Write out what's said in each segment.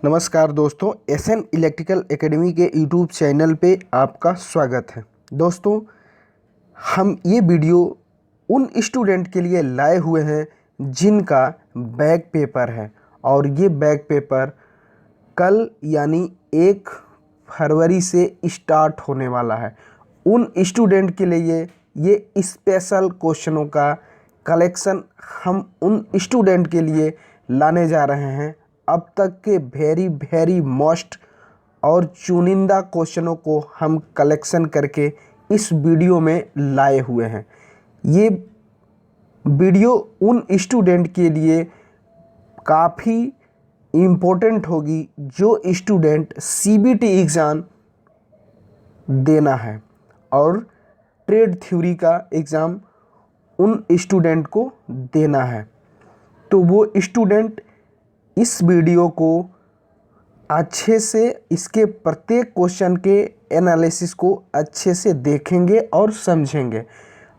नमस्कार दोस्तों, SN electrical academy के यूट्यूब चैनल पे आपका स्वागत है। दोस्तों, हम ये वीडियो उन स्टूडेंट के लिए लाए हुए हैं जिनका बैक पेपर है और ये बैक पेपर कल यानी 1 फरवरी से स्टार्ट होने वाला है। उन स्टूडेंट के लिए ये स्पेशल क्वेश्चनों का कलेक्शन हम उन स्टूडेंट के लिए लाने जा रहे हैं। अब तक के वेरी मोस्ट और चुनिंदा क्वेश्चनों को हम कलेक्शन करके इस वीडियो में लाए हुए हैं। ये वीडियो उन स्टूडेंट के लिए काफ़ी इम्पोर्टेंट होगी जो स्टूडेंट सीबीटी एग्ज़ाम देना है और ट्रेड थ्योरी का एग्ज़ाम उन स्टूडेंट को देना है। तो वो स्टूडेंट इस वीडियो को अच्छे से इसके प्रत्येक क्वेश्चन के एनालिसिस को अच्छे से देखेंगे और समझेंगे।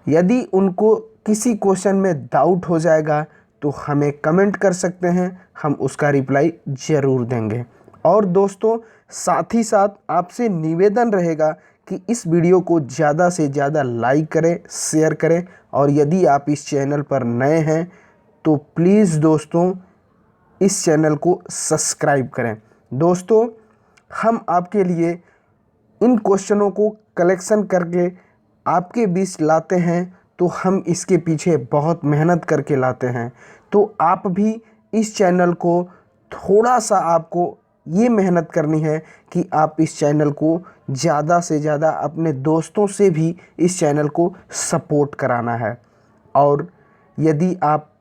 यदि उनको किसी क्वेश्चन में डाउट हो जाएगा तो हमें कमेंट कर सकते हैं, हम उसका रिप्लाई ज़रूर देंगे। और दोस्तों, साथ ही साथ आपसे निवेदन रहेगा कि इस वीडियो को ज़्यादा से ज़्यादा लाइक करें, शेयर करें और यदि आप इस चैनल पर नए हैं तो प्लीज़ दोस्तों इस चैनल को सब्सक्राइब करें। दोस्तों, हम आपके लिए इन क्वेश्चनों को कलेक्शन करके आपके बीच लाते हैं तो हम इसके पीछे बहुत मेहनत करके लाते हैं। तो आप भी इस चैनल को थोड़ा सा आपको ये मेहनत करनी है कि आप इस चैनल को ज़्यादा से ज़्यादा अपने दोस्तों से भी इस चैनल को सपोर्ट कराना है। और यदि आप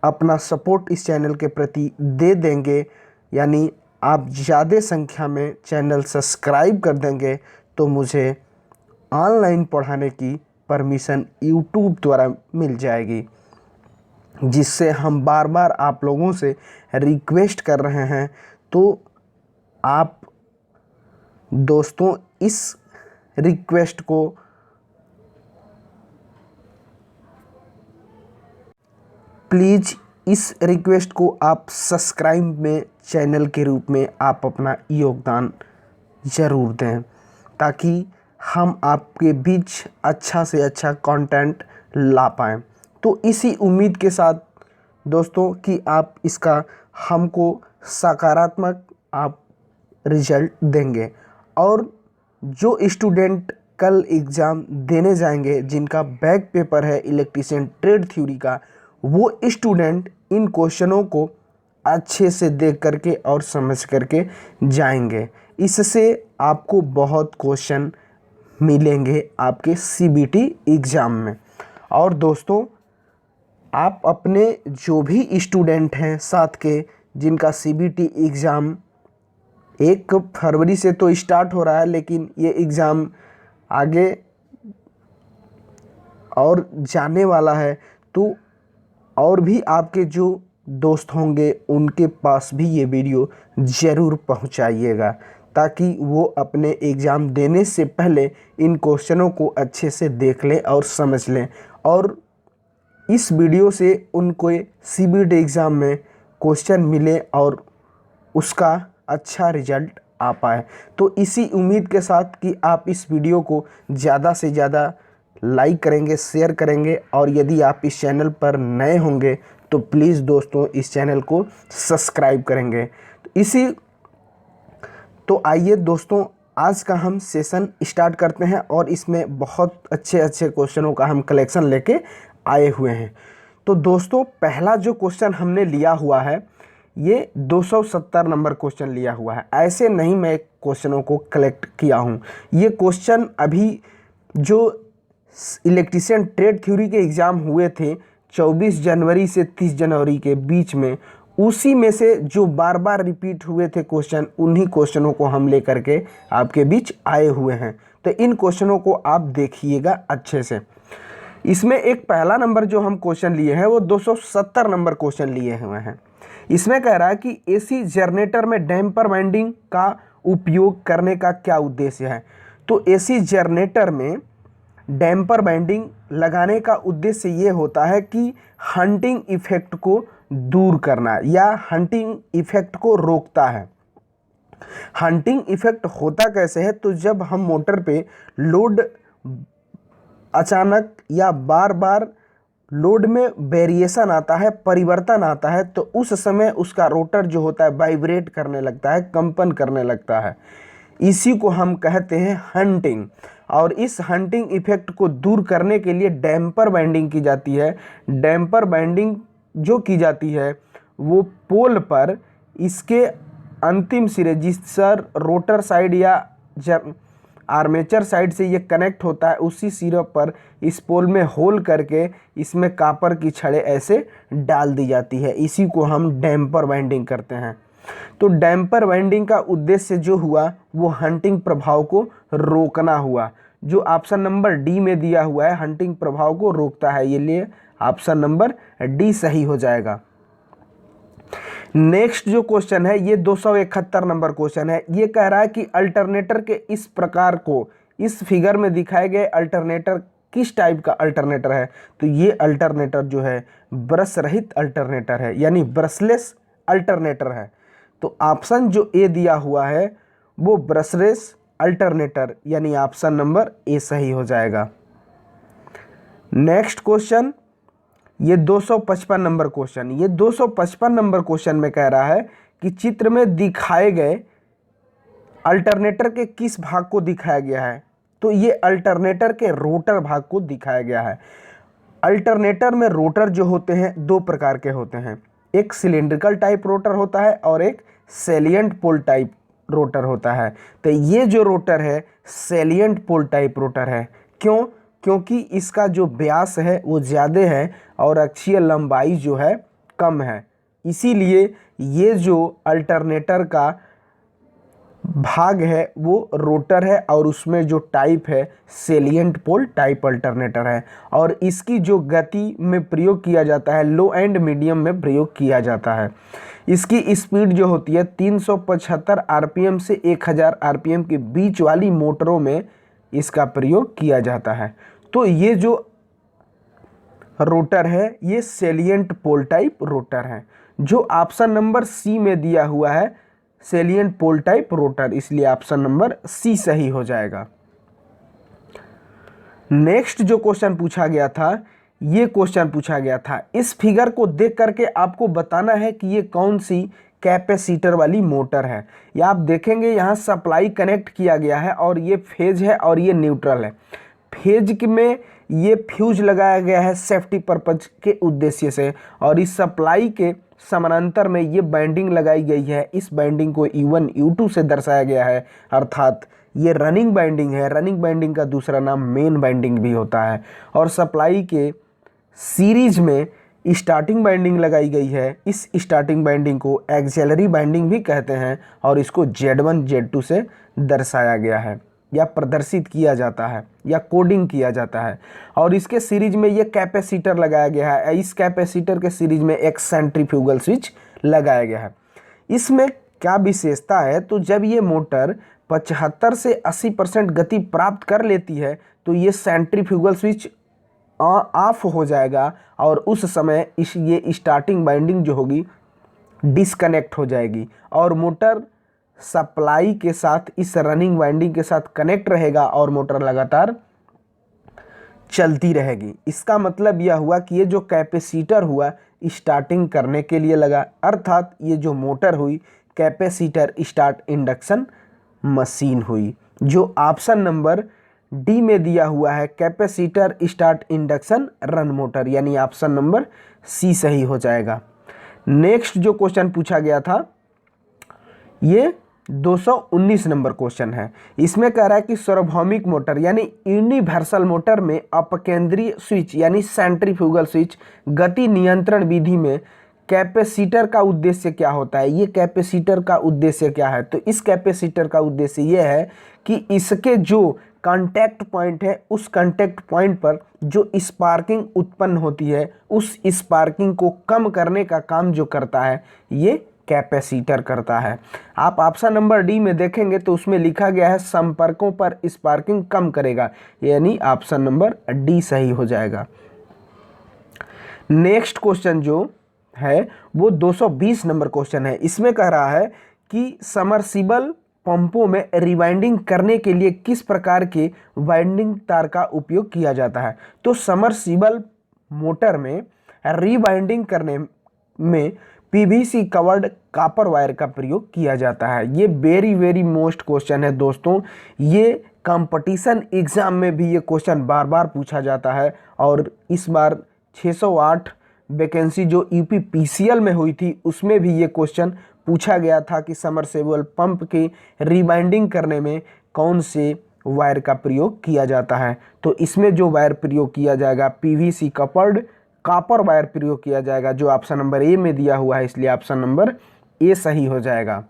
अपना सपोर्ट इस चैनल के प्रति दे देंगे, यानी आप ज़्यादा संख्या में चैनल सब्सक्राइब कर देंगे, तो मुझे ऑनलाइन पढ़ाने की परमिशन यूट्यूब द्वारा मिल जाएगी, जिससे हम बार बार आप लोगों से रिक्वेस्ट कर रहे हैं। तो आप दोस्तों इस रिक्वेस्ट को प्लीज़ इस रिक्वेस्ट को आप सब्सक्राइब में चैनल के रूप में आप अपना योगदान ज़रूर दें, ताकि हम आपके बीच अच्छा से अच्छा कंटेंट ला पाएँ। तो इसी उम्मीद के साथ दोस्तों कि आप इसका हमको सकारात्मक आप रिजल्ट देंगे और जो स्टूडेंट कल एग्ज़ाम देने जाएंगे जिनका बैक पेपर है इलेक्ट्रीशियन ट्रेड थ्योरी का, वो स्टूडेंट इन क्वेश्चनों को अच्छे से देख करके और समझ करके जाएंगे। इससे आपको बहुत क्वेश्चन मिलेंगे आपके सीबीटी एग्ज़ाम में। और दोस्तों, आप अपने जो भी स्टूडेंट हैं साथ के जिनका सीबीटी एग्ज़ाम 1 फरवरी से तो स्टार्ट हो रहा है, लेकिन ये एग्ज़ाम आगे और जाने वाला है, तो और भी आपके जो दोस्त होंगे उनके पास भी ये वीडियो ज़रूर पहुंचाइएगा, ताकि वो अपने एग्ज़ाम देने से पहले इन क्वेश्चनों को अच्छे से देख लें और समझ लें और इस वीडियो से उनको सीबीटी एग्ज़ाम में क्वेश्चन मिले और उसका अच्छा रिजल्ट आ पाए। तो इसी उम्मीद के साथ कि आप इस वीडियो को ज़्यादा से ज़्यादा लाइक करेंगे, शेयर करेंगे और यदि आप इस चैनल पर नए होंगे तो प्लीज़ दोस्तों इस चैनल को सब्सक्राइब करेंगे। तो आइए दोस्तों, आज का हम सेशन स्टार्ट करते हैं और इसमें बहुत अच्छे क्वेश्चनों का हम कलेक्शन लेके आए हुए हैं। तो दोस्तों, पहला जो क्वेश्चन हमने लिया हुआ है ये 270 नंबर क्वेश्चन लिया हुआ है। ऐसे नहीं मैं क्वेश्चनों को कलेक्ट किया हूँ। ये क्वेश्चन अभी जो इलेक्ट्रीशियन ट्रेड थ्योरी के एग्ज़ाम हुए थे 24 जनवरी से 30 जनवरी के बीच में, उसी में से जो बार बार रिपीट हुए थे क्वेश्चन, उन्हीं क्वेश्चनों को हम लेकर के आपके बीच आए हुए हैं। तो इन क्वेश्चनों को आप देखिएगा अच्छे से। इसमें एक पहला नंबर जो हम क्वेश्चन लिए हैं वो 270 नंबर क्वेश्चन लिए हुए हैं। इसमें कह रहा है कि एसी जनरेटर में डैम्पर वाइंडिंग का उपयोग करने का क्या उद्देश्य है। तो एसी जनरेटर में डैम्पर वाइंडिंग लगाने का उद्देश्य ये होता है कि हंटिंग इफेक्ट को दूर करना या हंटिंग इफेक्ट को रोकता है। हंटिंग इफेक्ट होता कैसे है, तो जब हम मोटर पे लोड अचानक या बार बार लोड में वेरिएशन आता है, परिवर्तन आता है, तो उस समय उसका रोटर जो होता है वाइब्रेट करने लगता है, कंपन करने लगता है। इसी को हम कहते हैं हंटिंग। और इस हंटिंग इफेक्ट को दूर करने के लिए डैम्पर बाइंडिंग की जाती है। डैम्पर बाइंडिंग जो की जाती है वो पोल पर इसके अंतिम सिरे, जिस सर रोटर साइड या आर्मेचर साइड से ये कनेक्ट होता है, उसी सिरे पर इस पोल में होल करके इसमें कापर की छड़ें ऐसे डाल दी जाती है। इसी को हम डैम्पर बाइंडिंग करते हैं। तो डैम्पर बाइंडिंग का उद्देश्य जो हुआ वो हंटिंग प्रभाव को रोकना हुआ, जो ऑप्शन नंबर डी में दिया हुआ है, हंटिंग प्रभाव को रोकता है। ये लिए ऑप्शन नंबर डी सही हो जाएगा। नेक्स्ट जो क्वेश्चन है ये 271 नंबर क्वेश्चन है। ये कह रहा है कि अल्टरनेटर के इस प्रकार को, इस फिगर में दिखाए गए अल्टरनेटर किस टाइप का अल्टरनेटर है। तो ये अल्टरनेटर जो है ब्रश रहित अल्टरनेटर है, यानी ब्रशलेस अल्टरनेटर है। तो ऑप्शन जो ए दिया हुआ है वो ब्रशलेस अल्टरनेटर, यानी ऑप्शन नंबर ए सही हो जाएगा। नेक्स्ट क्वेश्चन ये 255 नंबर क्वेश्चन। ये 255 नंबर क्वेश्चन में कह रहा है कि चित्र में दिखाए गए अल्टरनेटर के किस भाग को दिखाया गया है। तो ये अल्टरनेटर के रोटर भाग को दिखाया गया है। अल्टरनेटर में रोटर जो होते हैं दो प्रकार के होते हैं, एक सिलेंड्रिकल टाइप रोटर होता है और एक सैलिएंट पोल टाइप रोटर होता है। तो ये जो रोटर है सैलिएंट पोल टाइप रोटर है। क्यों? क्योंकि इसका जो व्यास है वो ज़्यादा है और अक्षीय लंबाई जो है कम है। इसीलिए ये जो अल्टरनेटर का भाग है वो रोटर है और उसमें जो टाइप है सैलिएंट पोल टाइप अल्टरनेटर है। और इसकी जो गति में प्रयोग किया जाता है लो एंड मीडियम में प्रयोग किया जाता है। इसकी स्पीड जो होती है 375 आरपीएम से 1000 आरपीएम के बीच वाली मोटरों में इसका प्रयोग किया जाता है। तो ये जो रोटर है ये सैलिएंट पोल टाइप रोटर है, जो ऑप्शन नंबर सी में दिया हुआ है सैलिएंट पोल टाइप रोटर, इसलिए ऑप्शन नंबर सी सही हो जाएगा। नेक्स्ट जो क्वेश्चन पूछा गया था, ये क्वेश्चन पूछा गया था, इस फिगर को देख करके आपको बताना है कि ये कौन सी कैपेसिटर वाली मोटर है। या आप देखेंगे यहाँ सप्लाई कनेक्ट किया गया है और ये फेज है और ये न्यूट्रल है। फेज में ये फ्यूज लगाया गया है सेफ्टी पर्पज के उद्देश्य से, और इस सप्लाई के समानांतर में ये बाइंडिंग लगाई गई है। इस बाइंडिंग को U1 U2 से दर्शाया गया है, अर्थात ये रनिंग बाइंडिंग है। रनिंग बाइंडिंग का दूसरा नाम मेन बाइंडिंग भी होता है। और सप्लाई के सीरीज में स्टार्टिंग बाइंडिंग लगाई गई है। इस स्टार्टिंग बाइंडिंग को एक्सिलरी बाइंडिंग भी कहते हैं और इसको Z1 Z2 से दर्शाया गया है या प्रदर्शित किया जाता है या कोडिंग किया जाता है। और इसके सीरीज में ये कैपेसिटर लगाया गया है। इस कैपेसिटर के सीरीज में एक सेंट्रीफ्यूगल स्विच लगाया गया है। इसमें क्या विशेषता है, तो जब ये मोटर 75 से 80% गति प्राप्त कर लेती है तो ये सेंट्रीफ्यूगल स्विच ऑफ हो जाएगा और उस समय ये स्टार्टिंग बाइंडिंग जो होगी डिस्कनेक्ट हो जाएगी और मोटर सप्लाई के साथ इस रनिंग बाइंडिंग के साथ कनेक्ट रहेगा और मोटर लगातार चलती रहेगी। इसका मतलब यह हुआ कि ये जो कैपेसिटर हुआ स्टार्टिंग करने के लिए लगा, अर्थात ये जो मोटर हुई कैपेसिटर स्टार्ट इंडक्शन मशीन हुई, जो ऑप्शन नंबर डी में दिया हुआ है capacitor start induction run motor, यानी ऑप्शन नंबर सी सही हो जाएगा। नेक्स्ट जो क्वेश्चन पूछा गया था ये 219 नंबर क्वेश्चन है। इसमें कह रहा है कि सार्वभौमिक मोटर यानी यूनिवर्सल मोटर में अपकेंद्रीय स्विच यानी सेंट्रीफ्यूगल स्विच गति नियंत्रण विधि में कैपेसिटर का उद्देश्य क्या होता है। ये कैपेसिटर का उद्देश्य क्या है, तो इस कैपेसिटर का उद्देश्य ये है कि इसके जो कांटेक्ट पॉइंट है उस कांटेक्ट पॉइंट पर जो स्पार्किंग उत्पन्न होती है उस स्पार्किंग को कम करने का काम जो करता है ये कैपेसिटर करता है। आप ऑप्शन नंबर डी में देखेंगे तो उसमें लिखा गया है संपर्कों पर स्पार्किंग कम करेगा, यानी ऑप्शन नंबर डी सही हो जाएगा। नेक्स्ट क्वेश्चन जो है वो 220 नंबर क्वेश्चन है। इसमें कह रहा है कि समरसिबल पंपों में रिवाइंडिंग करने के लिए किस प्रकार के वाइंडिंग तार का उपयोग किया जाता है। तो समरसिबल मोटर में रिवाइंडिंग करने में पीवीसी कवर्ड कॉपर वायर का प्रयोग किया जाता है। ये वेरी मोस्ट क्वेश्चन है दोस्तों, ये कंपटीशन एग्जाम में भी ये क्वेश्चन बार बार पूछा जाता है। और इस बार 608 वैकेंसी जो यूपी पीसीएल में हुई थी उसमें भी ये क्वेश्चन पूछा गया था कि समरसेबल पंप की रिवाइंडिंग करने में कौन से वायर का प्रयोग किया जाता है। तो इसमें जो वायर प्रयोग किया जाएगा पीवीसी कवर्ड कॉपर वायर प्रयोग किया जाएगा, जो ऑप्शन नंबर ए में दिया हुआ है, इसलिए ऑप्शन नंबर ए सही हो जाएगा।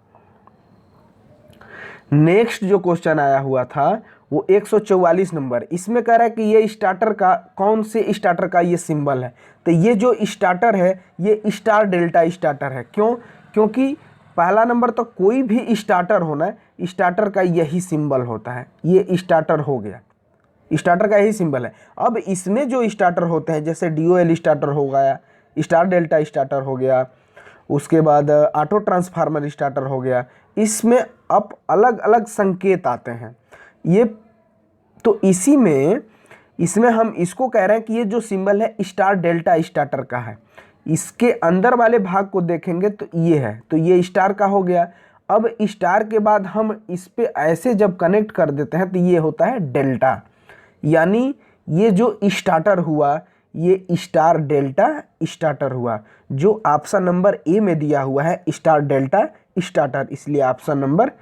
नेक्स्ट जो क्वेश्चन आया हुआ था वो 144 नंबर, इसमें कह रहा है कि ये स्टार्टर का कौन से स्टार्टर का ये सिंबल है। तो ये जो स्टार्टर है ये स्टार डेल्टा स्टार्टर है। क्यों? क्योंकि पहला नंबर तो कोई भी स्टार्टर होना है, स्टार्टर का यही सिंबल होता है। ये स्टार्टर हो गया, स्टार्टर का यही सिंबल है। अब इसमें जो स्टार्टर होते हैं जैसे DOL स्टार्टर हो गया, स्टार डेल्टा स्टार्टर हो गया, उसके बाद ऑटो ट्रांसफार्मर स्टार्टर हो गया, इसमें अब अलग अलग संकेत आते हैं। ये तो इसमें हम इसको कह रहे हैं कि ये जो सिंबल है स्टार डेल्टा स्टार्टर का है। इसके अंदर वाले भाग को देखेंगे तो ये है, तो ये स्टार का हो गया। अब स्टार के बाद हम इस पे ऐसे जब कनेक्ट कर देते हैं तो ये होता है डेल्टा, यानी ये जो स्टार्टर हुआ ये स्टार डेल्टा स्टार्टर हुआ, जो ऑप्शन नंबर ए में दिया हुआ है स्टार डेल्टा स्टार्टर, इसलिए ऑप्शन नंबर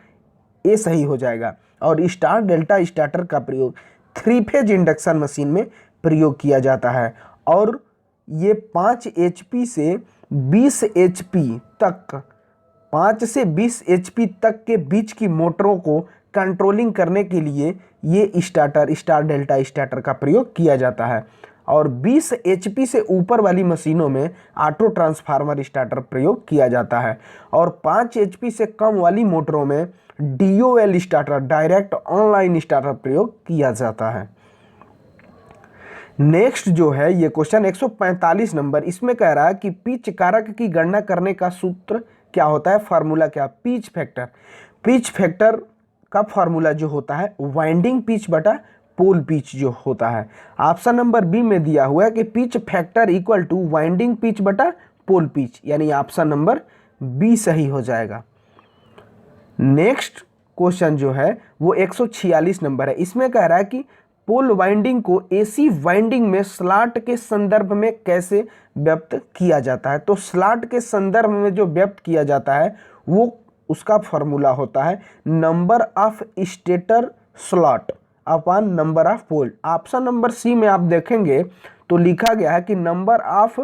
ए सही हो जाएगा। और स्टार डेल्टा स्टार्टर का प्रयोग 3 फेज इंडक्शन मशीन में प्रयोग किया जाता है। और ये 5 HP से 20 HP तक, 5 से 20 HP तक के बीच की मोटरों को कंट्रोलिंग करने के लिए ये स्टार्टर स्टार डेल्टा स्टार्टर का प्रयोग किया जाता है। और 20 HP से ऊपर वाली मशीनों में ऑटो ट्रांसफार्मर स्टार्टर प्रयोग किया जाता है। और 5 HP से कम वाली मोटरों में DOL starter direct online starter प्रयोग किया जाता है। नेक्स्ट जो है ये क्वेश्चन 145 नंबर, इसमें कह रहा है कि पिच कारक की गणना करने का सूत्र क्या होता है, फार्मूला क्या, पिच फैक्टर। पिच फैक्टर का फार्मूला जो होता है वाइंडिंग पिच बटा पोल पिच जो होता है। ऑप्शन नंबर बी में दिया हुआ है कि pitch factor equal two winding pitch बटा पोल पिच, यानी ऑप्शन नंबर बी सही हो जाएगा। नेक्स्ट क्वेश्चन जो है वो 146 नंबर है, इसमें कह रहा है कि पोल वाइंडिंग को AC वाइंडिंग में स्लॉट के संदर्भ में कैसे व्यक्त किया जाता है। तो स्लॉट के संदर्भ में जो व्यक्त किया जाता है वो उसका फॉर्मूला होता है number of stator slot upon number of pole. Option number C में आप देखेंगे तो लिखा गया है कि number of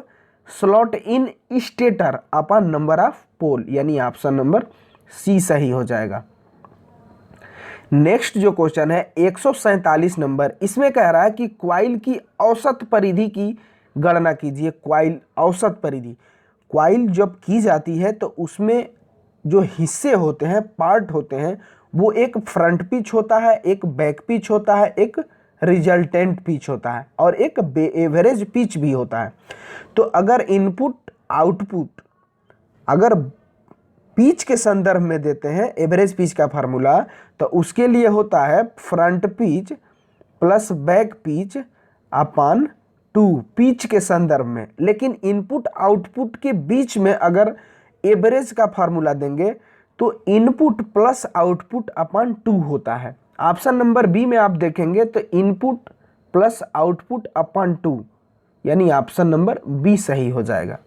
slot in stator upon number of pole, यानी ऑप्शन नंबर सी सही हो जाएगा। नेक्स्ट जो क्वेश्चन है 147 नंबर, इसमें कह रहा है कि क्वाइल की औसत परिधि की गणना कीजिए। क्वाइल औसत परिधि, क्वाइल जब की जाती है तो उसमें जो हिस्से होते हैं, पार्ट होते हैं, वो एक फ्रंट पिच होता है, एक बैक पिच होता है, एक रिजल्टेंट पिच होता है और एक एवरेज पिच भी होता है। तो अगर इनपुट आउटपुट अगर पिच के संदर्भ में देते हैं एवरेज पिच का फार्मूला, तो उसके लिए होता है front pitch plus back pitch upon 2 pitch के संदर्भ में। लेकिन इनपुट आउटपुट के बीच में अगर एवरेज का फार्मूला देंगे तो इनपुट प्लस आउटपुट अपॉन 2 होता है। ऑप्शन नंबर बी में आप देखेंगे तो इनपुट प्लस आउटपुट अपॉन 2, यानी ऑप्शन नंबर बी सही हो जाएगा।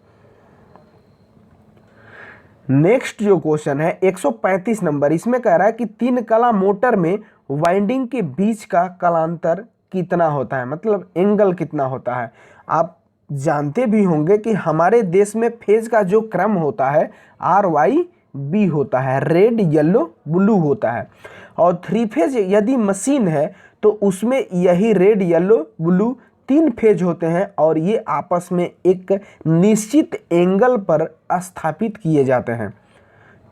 नेक्स्ट जो क्वेश्चन है 135 नंबर, इसमें कह रहा है कि 3 कला मोटर में वाइंडिंग के बीच का कलांतर कितना होता है, मतलब एंगल कितना होता है। आप जानते भी होंगे कि हमारे देश में फेज का जो क्रम होता है RYB होता है, रेड येलो ब्लू होता है। और 3 फेज यदि मशीन है तो उसमें यही रेड येलो ब्लू 3 फेज होते हैं और ये आपस में एक निश्चित एंगल पर स्थापित किए जाते हैं।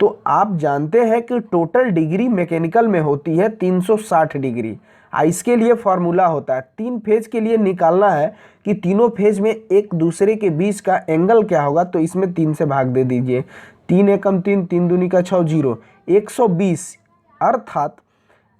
तो आप जानते हैं कि टोटल डिग्री मैकेनिकल में होती है 360 डिग्री। इसके लिए फॉर्मूला होता है 3 फेज के लिए निकालना है कि तीनों फेज में एक दूसरे के बीच का एंगल क्या होगा, तो इसमें 3 से भाग दे दीजिए। 3 एकम 3, 3 दूनी का 6, 0, 120। अर्थात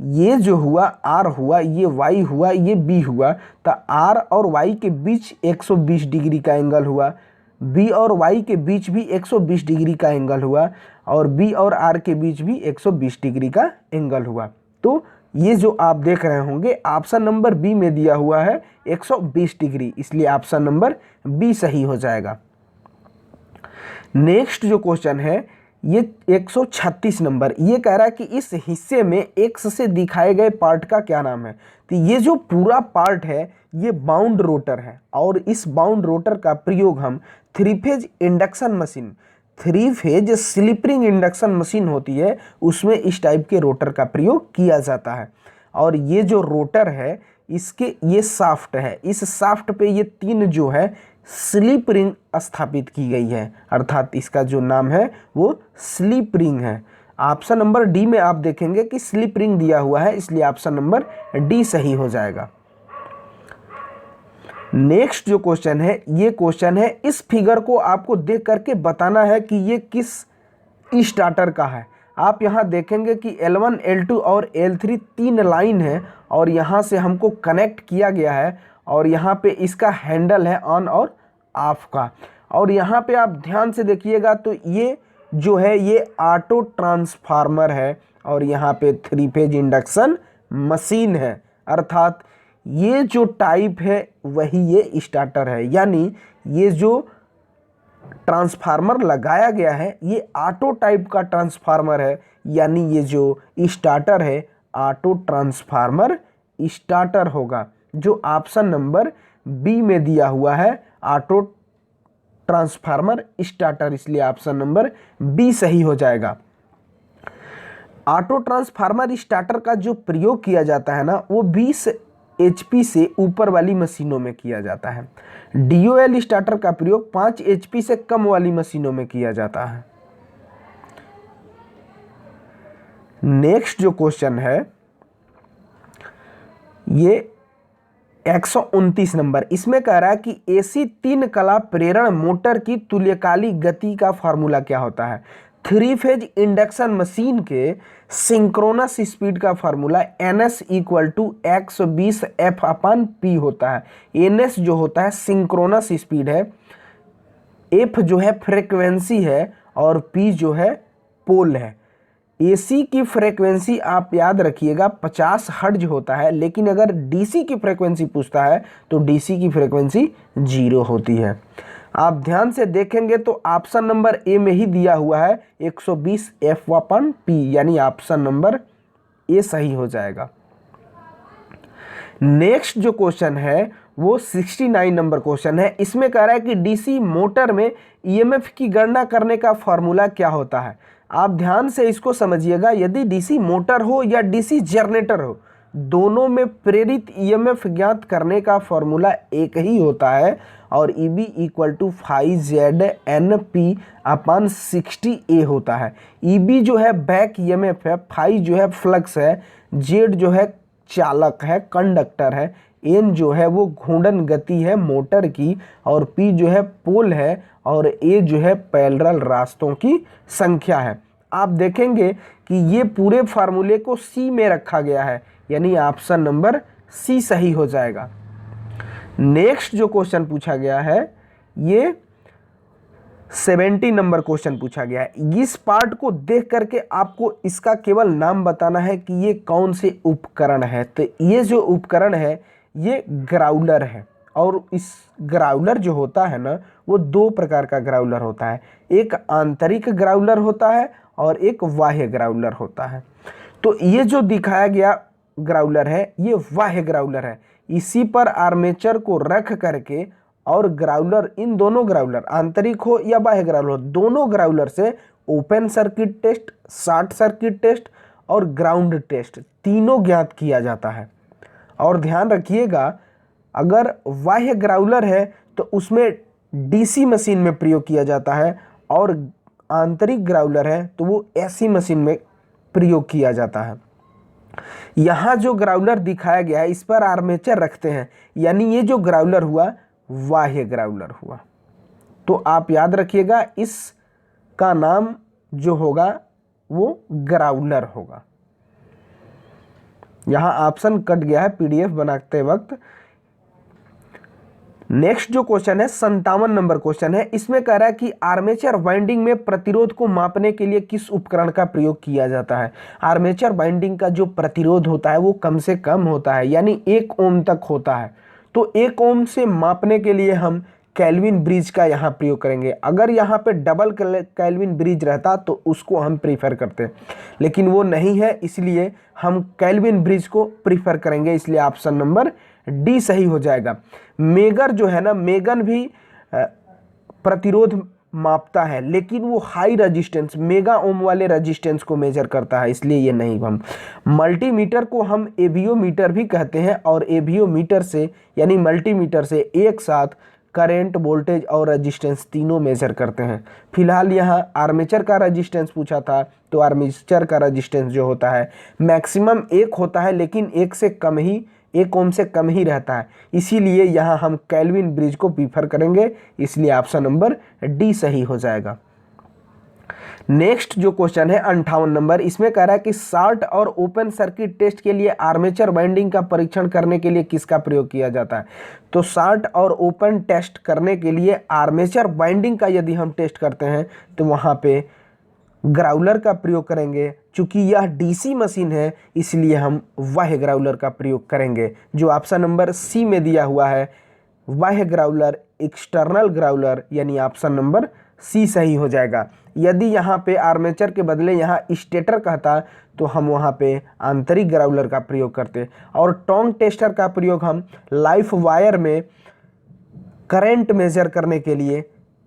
ये जो हुआ R हुआ, ये Y हुआ, ये B हुआ, तो R और Y के बीच 120 डिग्री का एंगल हुआ, B और Y के बीच भी 120 डिग्री का एंगल हुआ, और B और R के बीच भी 120 डिग्री का एंगल हुआ। तो ये जो आप देख रहे होंगे ऑप्शन नंबर बी में दिया हुआ है 120 डिग्री, इसलिए ऑप्शन नंबर बी सही हो जाएगा। नेक्स्ट जो क्वेश्चन है ये 136 नंबर, ये कह रहा है कि इस हिस्से में एक्स से दिखाए गए पार्ट का क्या नाम है। तो ये जो पूरा पार्ट है ये बाउंड रोटर है, और इस बाउंड रोटर का प्रयोग हम 3 phase induction machine, 3 phase slip ring induction machine होती है उसमें इस टाइप के रोटर का प्रयोग किया जाता है। और ये जो रोटर है इसके ये शाफ्ट है, इस शाफ्ट पे ये 3 जो है स्लिप रिंग स्थापित की गई है, अर्थात इसका जो नाम है वो स्लिप रिंग है। ऑप्शन नंबर डी में आप देखेंगे कि स्लिप रिंग दिया हुआ है, इसलिए ऑप्शन नंबर डी सही हो जाएगा। नेक्स्ट जो क्वेश्चन है ये क्वेश्चन है इस फिगर को आपको देख करके बताना है कि ये किस स्टार्टर का है। आप यहाँ देखेंगे कि L1, L2 और L3 3 लाइन है, और यहाँ से हमको कनेक्ट किया गया है, और यहाँ पे इसका हैंडल है ऑन और ऑफ का। और यहाँ पे आप ध्यान से देखिएगा तो ये जो है ये ऑटो ट्रांसफार्मर है, और यहाँ पे 3 फेज इंडक्शन मशीन है, अर्थात ये जो टाइप है वही ये स्टार्टर है। यानी ये जो ट्रांसफार्मर लगाया गया है ये ऑटो टाइप का ट्रांसफार्मर है, यानी ये जो स्टार्टर है ऑटो ट्रांसफार्मर स्टार्टर होगा, जो ऑप्शन नंबर बी में दिया हुआ है ऑटो ट्रांसफार्मर स्टार्टर, इसलिए ऑप्शन नंबर बी सही हो जाएगा। ऑटो ट्रांसफार्मर स्टार्टर का जो प्रयोग किया जाता है ना वो 20 HP से ऊपर वाली मशीनों में किया जाता है। DOL स्टार्टर का प्रयोग 5 HP से कम वाली मशीनों में किया जाता है। नेक्स्ट जो क्वेश्चन है ये 129 नंबर, इसमें कह रहा है कि AC 3 कला प्रेरण मोटर की तुल्यकालिक गति का फॉर्मूला क्या होता है। 3 फेज इंडक्शन मशीन के सिंक्रोनस स्पीड का फार्मूला NS = 120 F/P होता है। NS जो होता है सिंक्रोनस स्पीड है, F जो है फ्रेक्वेंसी है, और P जो है पोल है। AC की फ्रेक्वेंसी आप याद रखिएगा 50 हर्ट्ज होता है, लेकिन अगर DC की फ्रेक्वेंसी पूछता है तो DC की फ्रेक्वेंसी 0 होती है। आप ध्यान से देखेंगे तो ऑप्शन नंबर ए में ही दिया हुआ है 120 F/P, यानी ऑप्शन नंबर ए सही हो जाएगा। नेक्स्ट जो क्वेश्चन है वो 69 नंबर क्वेश्चन है, इसमें कह रहा है कि DC मोटर में EMF की गणना करने का फॉर्मूला क्या होता है। आप ध्यान से इसको समझिएगा, यदि DC मोटर हो या DC जनरेटर हो, दोनों में प्रेरित EMF ज्ञात करने का फॉर्मूला एक ही होता है, और EB = φZNP/60A होता है। EB जो है बैक EMF है, φ जो है फ्लक्स है, Z जो है चालक है, कंडक्टर है, N जो है वो घूर्णन गति है मोटर की, और P जो है पोल है, और A जो है पैरेलल रास्तों की संख्या है। आप देखेंगे कि ये पूरे फार्मूले को C में रखा गया है, यानी ऑप्शन नंबर C सही हो जाएगा। नेक्स्ट जो क्वेश्चन पूछा गया है ये 70 नंबर क्वेश्चन पूछा गया है। इस पार्ट को देख करके आपको इसका केवल नाम बताना है कि ये कौन से उपकरण है। तो ये जो उपकरण है ये ग्राउलर है, और इस ग्राउलर जो होता है ना वो 2 प्रकार का ग्राउलर होता है, एक आंतरिक ग्राउलर होता है और एक बाह्य ग्राउलर होता है। तो ये जो दिखाया गया ग्राउलर है ये बाह्य ग्राउलर है, इसी पर आर्मेचर को रख करके और ग्राउलर, इन दोनों ग्राउलर आंतरिक हो या बाह्य ग्राउलर हो, दोनों ग्राउलर से open circuit test, short circuit test और ग्राउंड टेस्ट तीनों ज्ञात किया जाता है। और ध्यान रखिएगा अगर बाह्य ग्राउलर है तो उसमें DC मशीन में प्रयोग किया जाता है, और आंतरिक ग्राउलर है तो वो AC मशीन में प्रयोग किया जाता है। यहाँ जो ग्राउलर दिखाया गया है इस पर आर्मेचर रखते हैं, यानी ये जो ग्राउलर हुआ बाह्य ग्राउलर हुआ। तो आप याद रखिएगा इस का नाम जो होगा वो ग्राउलर होगा। यहाँ ऑप्शन कट गया है पीडीएफ बनाते वक्त। नेक्स्ट जो क्वेश्चन है 57 नंबर क्वेश्चन है, इसमें कह रहा है कि आर्मेचर वाइंडिंग में प्रतिरोध को मापने के लिए किस उपकरण का प्रयोग किया जाता है। आर्मेचर वाइंडिंग का जो प्रतिरोध होता है वो कम से कम होता है, यानी 1 ओम तक होता है। तो 1 ओम से मापने के लिए हम केल्विन ब्रिज का यहाँ प्रयोग करेंगे। अगर यहाँ पे डबल केल्विन ब्रिज रहता तो उसको हम प्रीफर करते, लेकिन वो नहीं है, इसलिए हम केल्विन ब्रिज को प्रीफर करेंगे, इसलिए ऑप्शन नंबर डी सही हो जाएगा। मेगर जो है ना, मेगन भी प्रतिरोध मापता है, लेकिन वो हाई रेजिस्टेंस मेगा ओम वाले रेजिस्टेंस को मेजर करता है, इसलिए ये नहीं। हम मल्टीमीटर को हम एवियोमीटर भी कहते हैं, और एवियोमीटर से यानी मल्टीमीटर से एक साथ करंट, वोल्टेज और रेजिस्टेंस तीनों मेजर करते हैं। फिलहाल यहाँ आर्मेचर का रेजिस्टेंस पूछा था, तो आर्मेचर का रेजिस्टेंस जो होता है मैक्सिमम 1 होता है, लेकिन 1 से कम ही 1 ओम से कम ही रहता है, इसीलिए यहाँ हम केल्विन ब्रिज को प्रीफर करेंगे, इसलिए ऑप्शन नंबर डी सही हो जाएगा। नेक्स्ट जो क्वेश्चन है 58 नंबर, इसमें कह रहा है कि शॉर्ट और ओपन सर्किट टेस्ट के लिए आर्मेचर वाइंडिंग का परीक्षण करने के लिए किसका प्रयोग किया जाता है। तो शॉर्ट और ओपन टेस्ट करने के लिए आर्मेचर वाइंडिंग का यदि हम टेस्ट करते हैं तो वहाँ पे ग्राउलर का प्रयोग करेंगे। चूंकि यह डीसी मशीन है, इसलिए हम वाह्य ग्राउलर का प्रयोग करेंगे, जो ऑप्शन नंबर सी में दिया हुआ है, वाह्य ग्राउलर, एक्सटर्नल ग्राउलर, यानी ऑप्शन नंबर सी सही हो जाएगा। यदि यहाँ पे आर्मेचर के बदले यहाँ स्टेटर कहता तो हम वहाँ पे आंतरिक ग्राउलर का प्रयोग करते, और टोंग टेस्टर का प्रयोग हम लाइफ वायर में करंट मेजर करने के लिए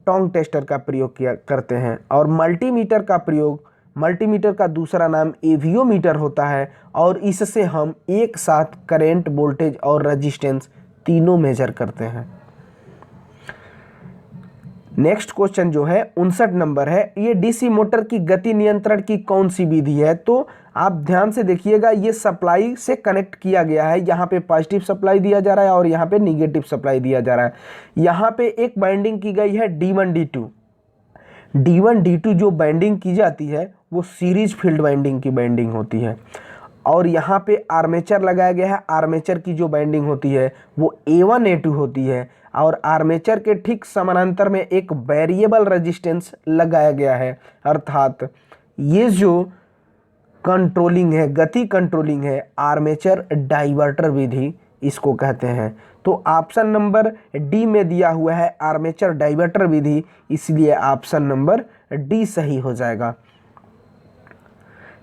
टोंग टेस्टर का प्रयोग किया करते हैं। और मल्टीमीटर का प्रयोग, मल्टीमीटर का दूसरा नाम एवियोमीटर होता है, और इससे हम एक साथ करंट, वोल्टेज और रेजिस्टेंस तीनों मेजर करते हैं। नेक्स्ट क्वेश्चन जो है 59 नंबर है, ये डीसी मोटर की गति नियंत्रण की कौन सी विधि है। तो आप ध्यान से देखिएगा, ये सप्लाई से कनेक्ट किया गया है, यहाँ पे पॉजिटिव सप्लाई दिया जा रहा है और यहाँ पे निगेटिव सप्लाई दिया जा रहा है। यहाँ पे एक बाइंडिंग की गई है D1 D2। D1 D2 जो बाइंडिंग की जाती है वो सीरीज फील्ड बाइंडिंग की बाइंडिंग होती है, और यहाँ पे आर्मेचर लगाया गया है। आर्मेचर की जो बाइंडिंग होती है वो A1 A2 होती है, और आर्मेचर के ठीक समानांतर में एक वेरिएबल रेजिस्टेंस लगाया गया है, अर्थात ये जो कंट्रोलिंग है, गति कंट्रोलिंग है, आर्मेचर डाइवर्टर विधि इसको कहते हैं। तो ऑप्शन नंबर डी में दिया हुआ है आर्मेचर डाइवर्टर विधि, इसलिए ऑप्शन नंबर डी सही हो जाएगा।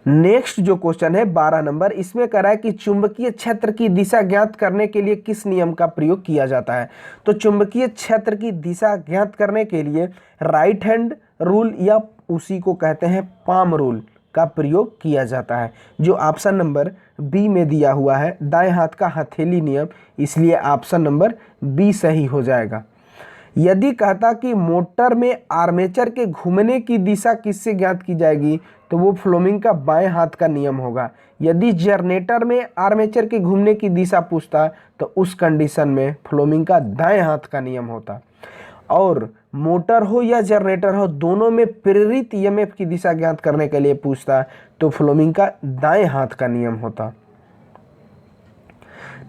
नेक्स्ट जो क्वेश्चन है 12 नंबर, इसमें कह रहा है कि चुंबकीय क्षेत्र की दिशा ज्ञात करने के लिए किस नियम का प्रयोग किया जाता है। तो चुंबकीय क्षेत्र की दिशा ज्ञात करने के लिए राइट हैंड रूल या उसी को कहते हैं पाम रूल का प्रयोग किया जाता है, जो ऑप्शन नंबर बी में दिया हुआ है दाएं हाथ का हथेली नियम, इसलिए ऑप्शन नंबर बी सही हो जाएगा। यदि कहता कि मोटर में आर्मेचर के घूमने की दिशा किससे ज्ञात की जाएगी, तो वो फ्लोमिंग का बाएं हाथ का नियम होगा। यदि जनरेटर में आर्मेचर के घूमने की दिशा पूछता तो उस कंडीशन में फ्लोमिंग का दाएं हाथ का नियम होता, और मोटर हो या जनरेटर हो दोनों में प्रेरित ईएमएफ की दिशा ज्ञात करने के लिए पूछता तो फ्लोमिंग का दाएं हाथ का नियम होता।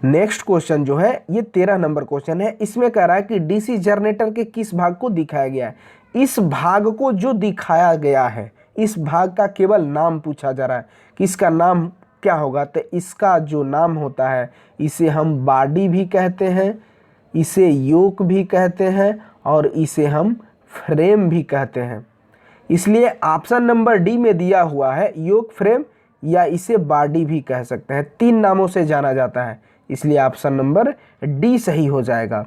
नेक्स्ट क्वेश्चन जो है ये 13 नंबर क्वेश्चन है, इसमें कह रहा है कि डीसी जनरेटर के किस भाग को दिखाया गया है। इस भाग को जो दिखाया गया है, इस भाग का केवल नाम पूछा जा रहा है कि इसका नाम क्या होगा। तो इसका जो नाम होता है इसे हम बॉडी भी कहते हैं, इसे योक भी कहते हैं, और इसे हम फ्रेम भी कहते हैं। इसलिए ऑप्शन नंबर डी में दिया हुआ है योक फ्रेम, या इसे बॉडी भी कह सकते हैं, 3 नामों से जाना जाता है, इसलिए ऑप्शन नंबर डी सही हो जाएगा।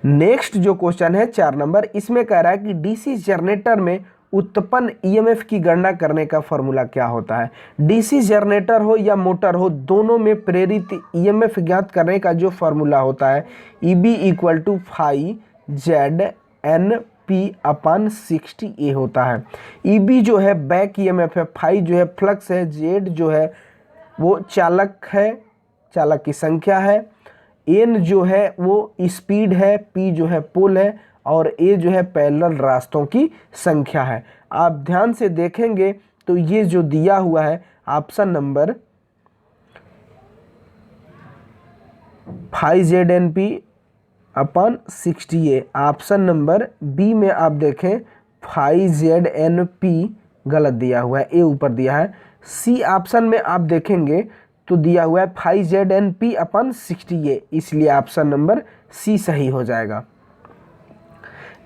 नेक्स्ट जो क्वेश्चन है 4 नंबर, इसमें कह रहा है कि डीसी जनरेटर में उत्पन्न ईएमएफ की गणना करने का फॉर्मूला क्या होता है। डीसी जनरेटर हो या मोटर हो दोनों में प्रेरित ईएमएफ ज्ञात करने का जो फॉर्मूला होता है EB = phi ZNP/60A होता है। EB जो है बैक ईएमएफ है, phi जो है फ्लक्स है, Z जो है वो चालक है, चालक की संख्या है, N जो है वो स्पीड है, P जो है पोल है, और ए जो है पैरेलल रास्तों की संख्या है। आप ध्यान से देखेंगे तो ये जो दिया हुआ है ऑप्शन नंबर 5ZNP अपन 60A, ऑप्शन नंबर बी में आप देखें 5ZNP गलत दिया हुआ है, ए ऊपर दिया है। सी ऑप्शन में आप देखेंगे तो दिया हुआ है 5ZNP अपन 60A, इसलिए ऑप्शन नंबर सी सही हो जाएगा।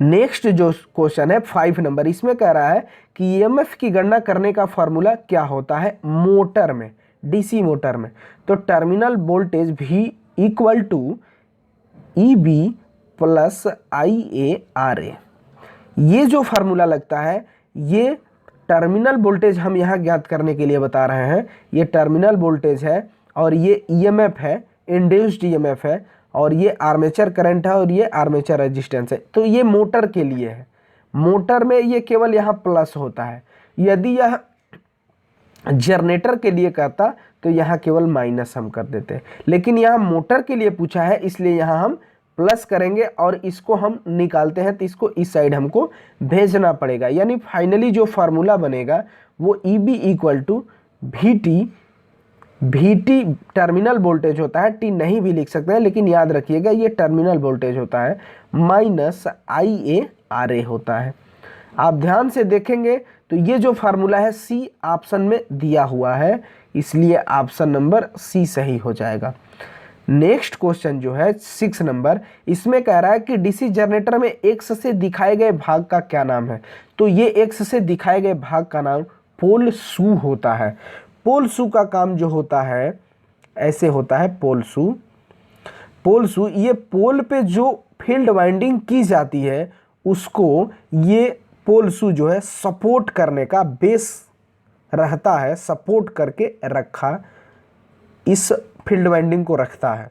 नेक्स्ट जो क्वेश्चन है 5 नंबर, इसमें कह रहा है कि ईएमएफ की गणना करने का फॉर्मूला क्या होता है मोटर में, डीसी मोटर में। तो terminal voltage V equal to EB plus IaRa, ये जो फार्मूला लगता है ये टर्मिनल वोल्टेज हम यहाँ ज्ञात करने के लिए बता रहे हैं। ये टर्मिनल वोल्टेज है और ये ईएमएफ है, इंड्यूस्ड ईएमएफ है, और ये आर्मेचर करंट है और ये आर्मेचर रेजिस्टेंस है। तो ये मोटर के लिए है, मोटर में ये केवल यहाँ प्लस होता है। यदि यह जनरेटर के लिए कहता तो यहाँ केवल माइनस हम कर देते, लेकिन यहाँ मोटर के लिए पूछा है इसलिए यहाँ हम प्लस करेंगे और इसको हम निकालते हैं तो इसको इस साइड हमको भेजना पड़ेगा। यानी फाइनली जो फार्मूला बनेगा वो EB equal to VT terminal voltage होता है, टी नहीं भी लिख सकते हैं लेकिन याद रखिएगा ये टर्मिनल वोल्टेज होता है, माइनस IaRa होता है। आप ध्यान से देखेंगे तो ये जो फार्मूला है सी ऑप्शन में दिया हुआ है, इसलिए ऑप्शन नंबर सी सही हो जाएगा। नेक्स्ट क्वेश्चन जो है 6 नंबर, इसमें कह रहा है कि डीसी जनरेटर में एक्स से दिखाए गए भाग का क्या नाम है। तो ये एक्स से दिखाए गए भाग का नाम पोल शू होता है। पोल शू का काम जो होता है ऐसे होता है, पोल शू ये पोल पे जो फील्ड वाइंडिंग की जाती है उसको ये पोल शू जो है सपोर्ट करने का बेस रहता है, सपोर्ट करके रखा इस फील्ड वाइंडिंग को रखता है।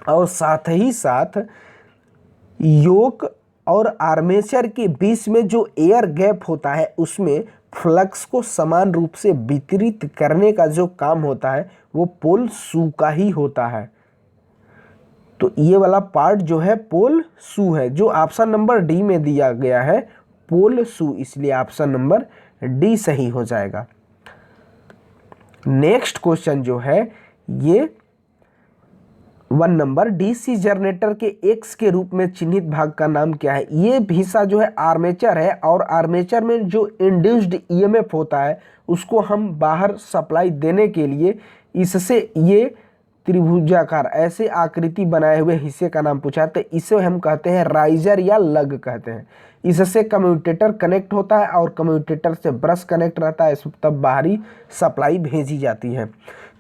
और साथ ही साथ योक और आर्मेचर के बीच में जो एयर गैप होता है उसमें फ्लक्स को समान रूप से वितरित करने का जो काम होता है वो पोल शू का ही होता है। तो ये वाला पार्ट जो है पोल शू है, जो ऑप्शन नंबर डी में दिया गया है पोल शू, इसलिए ऑप्शन नंबर डी सही हो जाएगा। नेक्स्ट क्वेश्चन जो है ये 1 नंबर, डीसी जनरेटर के एक्स के रूप में चिन्हित भाग का नाम क्या है। ये हिस्सा जो है आर्मेचर है और आर्मेचर में जो इंड्यूस्ड ईएमएफ होता है उसको हम बाहर सप्लाई देने के लिए इससे ये त्रिभुजाकार ऐसे आकृति बनाए हुए हिस्से का नाम पूछा है, तो इसे हम कहते हैं राइजर या लग कहते हैं। इससे कम्यूटेटर कनेक्ट होता है और कम्यूटेटर से ब्रश कनेक्ट रहता है, तब बाहरी सप्लाई भेजी जाती है।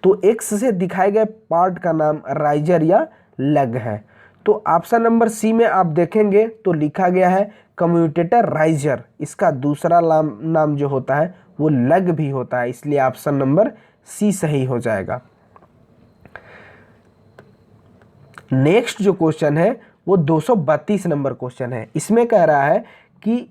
तो एक्स से दिखाए गए पार्ट का नाम राइजर या लग है। तो ऑप्शन नंबर सी में आप देखेंगे तो लिखा गया है कम्यूटेटर राइजर, इसका दूसरा नाम जो होता है वो लग भी होता है, इसलिए ऑप्शन नंबर सी सही हो जाएगा। नेक्स्ट जो क्वेश्चन है वो 232 नंबर क्वेश्चन है। इसमें कह रहा है कि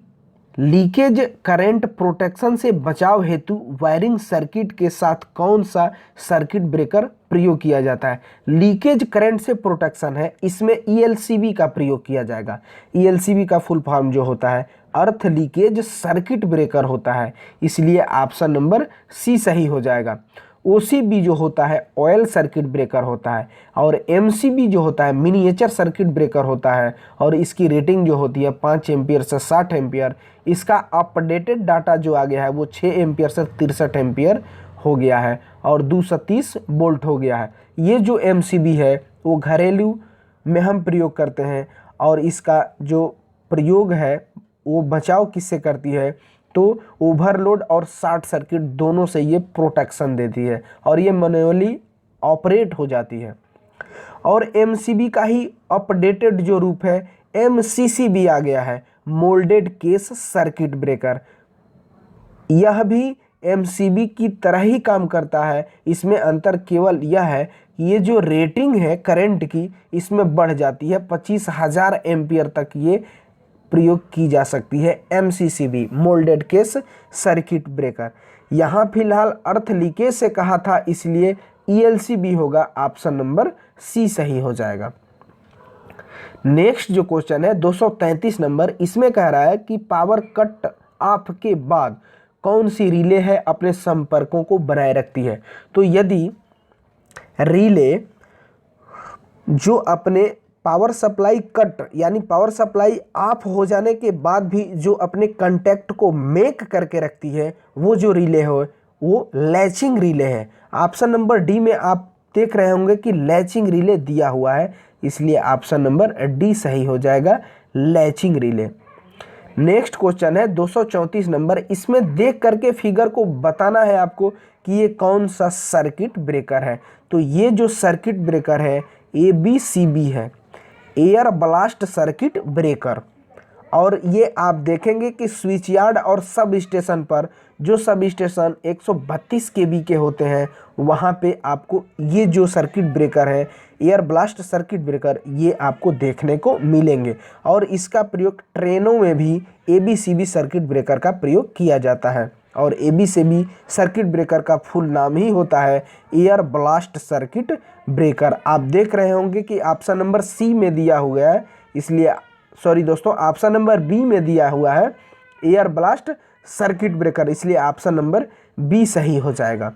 लीकेज करंट प्रोटेक्शन से बचाव हेतु वायरिंग सर्किट के साथ कौन सा सर्किट ब्रेकर प्रयोग किया जाता है। लीकेज करंट से प्रोटेक्शन है, इसमें ELCB का प्रयोग किया जाएगा। ELCB का फुल फॉर्म जो होता है अर्थ लीकेज सर्किट ब्रेकर होता है, इसलिए ऑप्शन नंबर सी सही हो जाएगा। OCB जो होता है ऑयल सर्किट ब्रेकर होता है और MCB जो होता है मिनिएचर सर्किट ब्रेकर होता है और इसकी रेटिंग जो होती है 5 एम्पियर से 60 एम्पियर। इसका अपडेटेड डाटा जो आ गया है वो 6 एम्पियर से 63 एम्पियर हो गया है और 230 वोल्ट हो गया है। ये जो MCB है वो घरेलू में हम प्रयोग करते हैं और इसका जो प्रयोग है वो बचाव किससे करती है, तो ओवरलोड और शॉर्ट सर्किट दोनों से ये प्रोटेक्शन देती है और ये मैन्युअली ऑपरेट हो जाती है। और MCB का ही अपडेटेड जो रूप है MCCB आ गया है, मोल्डेड केस सर्किट ब्रेकर। यह भी MCB की तरह ही काम करता है, इसमें अंतर केवल यह है कि ये जो रेटिंग है करंट की इसमें बढ़ जाती है, 25,000 एम्पियर तक ये प्रयोग की जा सकती है MCCB moulded case circuit breaker. यहाँ फिलहाल अर्थ लीकेज से कहा था इसलिए ELCB होगा, ऑप्शन नंबर सी सही हो जाएगा। नेक्स्ट जो क्वेश्चन है 233 नंबर, इसमें कह रहा है कि पावर कट ऑफ के बाद कौन सी रिले है अपने संपर्कों को बनाए रखती है। तो यदि रिले जो अपने पावर सप्लाई कट यानी पावर सप्लाई ऑफ हो जाने के बाद भी जो अपने कांटेक्ट को मेक करके रखती है, वो जो रिले है वो लैचिंग रिले है। ऑप्शन नंबर डी में आप देख रहे होंगे कि लैचिंग रिले दिया हुआ है, इसलिए ऑप्शन नंबर डी सही हो जाएगा, लैचिंग रिले। नेक्स्ट क्वेश्चन है 234 नंबर, इसमें देख करके फिगर को बताना है आपको कि ये कौन सा सर्किट ब्रेकर है। तो ये जो सर्किट ब्रेकर है ABCB है, एयर ब्लास्ट सर्किट ब्रेकर। और ये आप देखेंगे कि स्विच यार्ड और सब स्टेशन पर, जो सब स्टेशन 132 kV के होते हैं, वहाँ पे आपको ये जो सर्किट ब्रेकर है एयर ब्लास्ट सर्किट ब्रेकर, ये आपको देखने को मिलेंगे। और इसका प्रयोग ट्रेनों में भी ABCB सर्किट ब्रेकर का प्रयोग किया जाता है। और ABCB सर्किट ब्रेकर का फुल नाम ही होता है एयर ब्लास्ट सर्किट ब्रेकर। आप देख रहे होंगे कि ऑप्शन नंबर सी में दिया हुआ है, इसलिए सॉरी दोस्तों, ऑप्शन नंबर बी में दिया हुआ है एयर ब्लास्ट सर्किट ब्रेकर, इसलिए ऑप्शन नंबर बी सही हो जाएगा।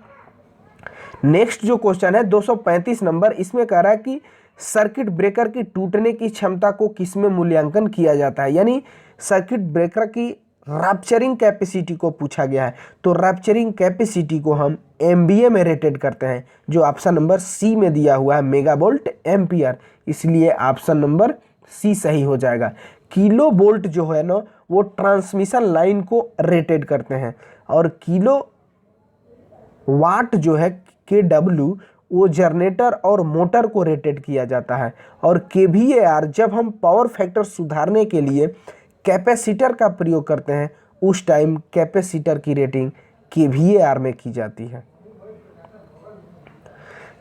नेक्स्ट जो क्वेश्चन है 235 नंबर, इसमें कह रहा है कि सर्किट ब्रेकर की टूटने की क्षमता को किसमें मूल्यांकन किया जाता है, यानी सर्किट ब्रेकर की रैप्चरिंग कैपेसिटी को पूछा गया है। तो रैप्चरिंग कैपेसिटी को हम MVA में रेटेड करते हैं, जो ऑप्शन नंबर सी में दिया हुआ है मेगावोल्ट एम्पियर, इसलिए ऑप्शन नंबर सी सही हो जाएगा। किलो वोल्ट जो है ना वो ट्रांसमिशन लाइन को रेटेड करते हैं, और किलो वाट जो है KW वो जनरेटर और मोटर को रेटेड किया जाता है। और kVAR जब हम पावर फैक्टर सुधारने के लिए कैपेसिटर का प्रयोग करते हैं, उस टाइम कैपेसिटर की रेटिंग kVAR में की जाती है।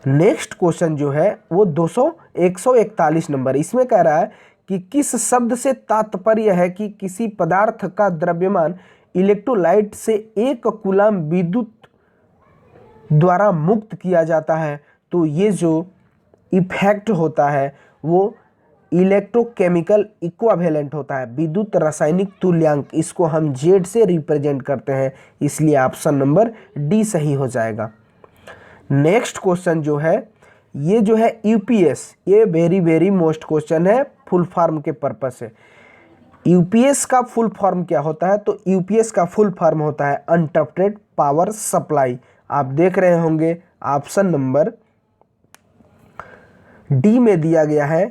नेक्स्ट क्वेश्चन जो है वो 141 नंबर, इसमें कह रहा है कि किस शब्द से तात्पर्य है कि किसी पदार्थ का द्रव्यमान इलेक्ट्रोलाइट से 1 कूलम विद्युत द्वारा मुक्त किया जाता है। तो ये जो इफेक्ट होता है वो इलेक्ट्रोकेमिकल इक्विवेलेंट होता है, विद्युत रासायनिक तुल्यांक, इसको हम Z से रिप्रेजेंट करते हैं, इसलिए ऑप्शन नंबर डी सही हो जाएगा। नेक्स्ट क्वेश्चन जो है ये जो है UPS, ये वेरी मोस्ट क्वेश्चन है फुल फॉर्म के पर्पज से। UPS का फुल फॉर्म क्या होता है, तो UPS का फुल फॉर्म होता है अनइंटरप्टेड पावर सप्लाई। आप देख रहे होंगे ऑप्शन नंबर डी में दिया गया है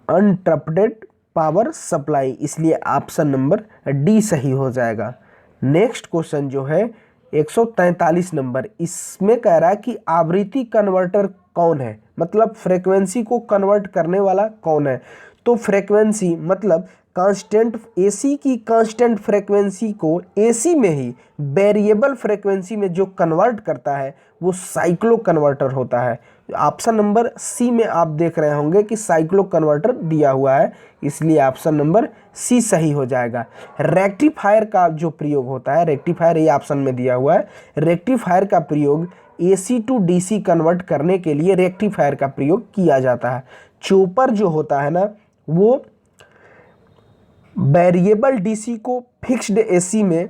अनइंटरप्टेड पावर सप्लाई, इसलिए ऑप्शन नंबर डी सही हो जाएगा। नेक्स्ट क्वेश्चन जो है 143 नंबर, इसमें कह रहा है कि आवृत्ति कन्वर्टर कौन है, मतलब फ्रीक्वेंसी को कन्वर्ट करने वाला कौन है। तो फ्रीक्वेंसी मतलब कांस्टेंट AC की कांस्टेंट फ्रीक्वेंसी को AC में ही वेरिएबल फ्रीक्वेंसी में जो कन्वर्ट करता है वो साइक्लो कन्वर्टर होता है। ऑप्शन नंबर सी में आप देख रहे होंगे कि साइक्लो कन्वर्टर दिया हुआ है, इसलिए ऑप्शन नंबर सी सही हो जाएगा। रेक्टिफायर का जो प्रयोग होता है, रेक्टिफायर ये ऑप्शन में दिया हुआ है, रेक्टिफायर का प्रयोग AC टू DC कन्वर्ट करने के लिए रेक्टिफायर का प्रयोग किया जाता है। चॉपर जो होता है ना वो वेरिएबल DC को फिक्स्ड AC में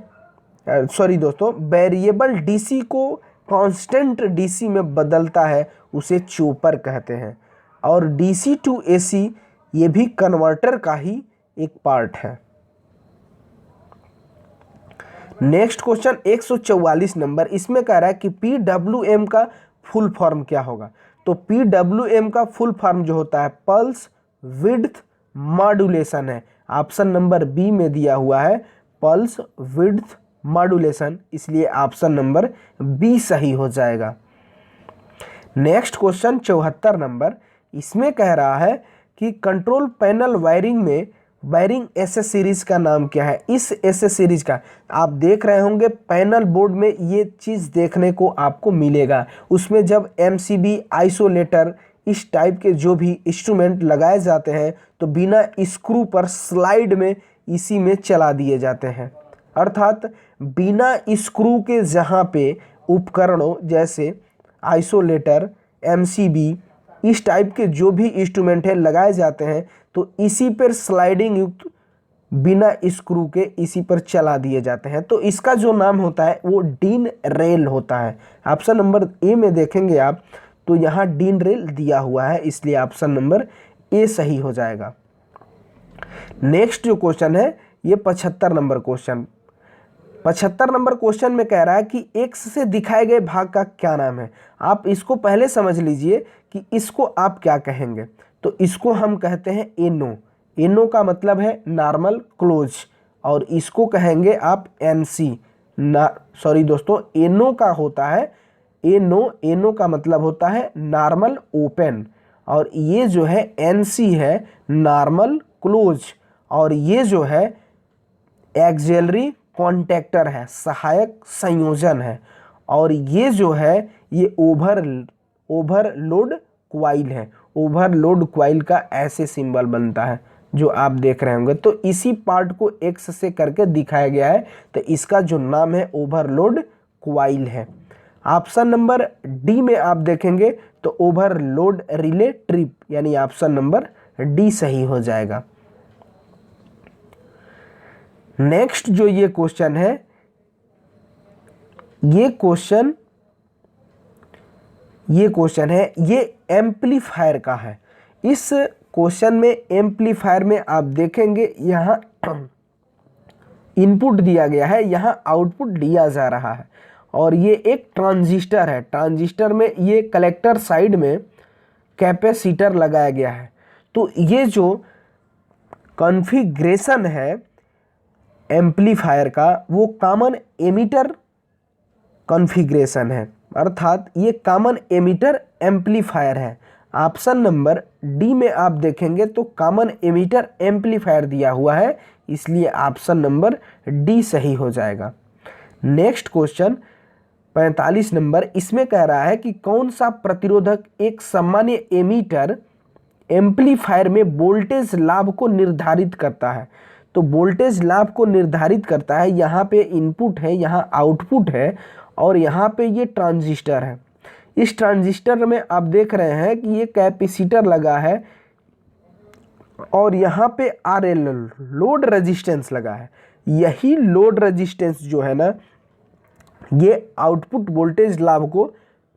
सॉरी दोस्तों, वेरिएबल DC को कांस्टेंट DC में बदलता है, उसे चॉपर कहते हैं। और DC टू AC ये भी कन्वर्टर का ही एक पार्ट है। नेक्स्ट क्वेश्चन 144 नंबर, इसमें कह रहा है कि PWM का फुल फॉर्म क्या होगा। तो PWM का फुल फॉर्म जो होता है पल्स विड्थ मॉड्यूलेशन है, ऑप्शन नंबर बी में दिया हुआ है पल्स विड्थ मॉड्यूलेशन, इसलिए ऑप्शन नंबर बी सही हो जाएगा। नेक्स्ट क्वेश्चन 74 नंबर, इसमें कह रहा है कि कंट्रोल पैनल वायरिंग में वायरिंग एसेसरीज का नाम क्या है। इस एसेसरीज का आप देख रहे होंगे पैनल बोर्ड में ये चीज़ देखने को आपको मिलेगा। उसमें जब MCB आइसोलेटर इस टाइप के जो भी इंस्ट्रूमेंट लगाए जाते हैं तो बिना स्क्रू पर स्लाइड में इसी में चला दिए जाते हैं, अर्थात बिना स्क्रू के जहाँ पे उपकरणों जैसे आइसोलेटर MCB इस टाइप के जो भी इंस्ट्रूमेंट है लगाए जाते हैं तो इसी पर स्लाइडिंग युक्त बिना स्क्रू के इसी पर चला दिए जाते हैं। तो इसका जो नाम होता है वो डीन रेल होता है। ऑप्शन नंबर ए में देखेंगे आप तो यहाँ डीन रेल दिया हुआ है, इसलिए ऑप्शन नंबर ए सही हो जाएगा। नेक्स्ट जो क्वेश्चन है ये 75 नंबर क्वेश्चन। 75 नंबर क्वेश्चन में कह रहा है कि एक्स से दिखाए गए भाग का क्या नाम है। आप इसको पहले समझ लीजिए कि इसको आप क्या कहेंगे। तो इसको हम कहते हैं एनो। एनो का मतलब है नॉर्मल क्लोज, और इसको कहेंगे आप एनसी ना, सॉरी दोस्तों, एनो का होता है एनो का मतलब होता है नॉर्मल ओपन, और ये जो है एनसी है नॉर्मल क्लोज, और ये जो है एक्सिलरी कॉन्टैक्टर है, सहायक संयोजन है, और ये जो है ये ओवरलोड क्वाइल है। ओवरलोड क्वाइल का ऐसे सिंबल बनता है जो आप देख रहे होंगे। तो इसी पार्ट को एक्स से करके दिखाया गया है, तो इसका जो नाम है ओवरलोड क्वाइल है। ऑप्शन नंबर डी में आप देखेंगे तो ओवरलोड रिले ट्रिप, यानी ऑप्शन नंबर डी सही हो जाएगा। नेक्स्ट जो ये क्वेश्चन है, ये क्वेश्चन है ये एम्पलीफायर का है। इस क्वेश्चन में एम्पलीफायर में आप देखेंगे यहाँ इनपुट दिया गया है, यहाँ आउटपुट दिया जा रहा है, और ये एक ट्रांजिस्टर है। ट्रांजिस्टर में ये कलेक्टर साइड में कैपेसिटर लगाया गया है। तो ये जो कॉन्फ़िगरेशन है एम्पलीफायर का वो कॉमन एमिटर कॉन्फ़िगरेशन है, अर्थात ये कॉमन एमिटर एम्पलीफायर है। ऑप्शन नंबर डी में आप देखेंगे तो कॉमन एमिटर एम्पलीफायर दिया हुआ है, इसलिए ऑप्शन नंबर डी सही हो जाएगा। नेक्स्ट क्वेश्चन 45 नंबर, इसमें कह रहा है कि कौन सा प्रतिरोधक एक सामान्य एमीटर एम्पलीफायर में वोल्टेज लाभ को निर्धारित करता है। तो वोल्टेज लाभ को निर्धारित करता है, यहाँ पे इनपुट है, यहाँ आउटपुट है, और यहाँ पे ये ट्रांजिस्टर है। इस ट्रांजिस्टर में आप देख रहे हैं कि ये कैपेसिटर लगा है, और यहाँ पे RL लोड रेजिस्टेंस लगा है। यही लोड रेजिस्टेंस जो है ना, ये आउटपुट वोल्टेज लाभ को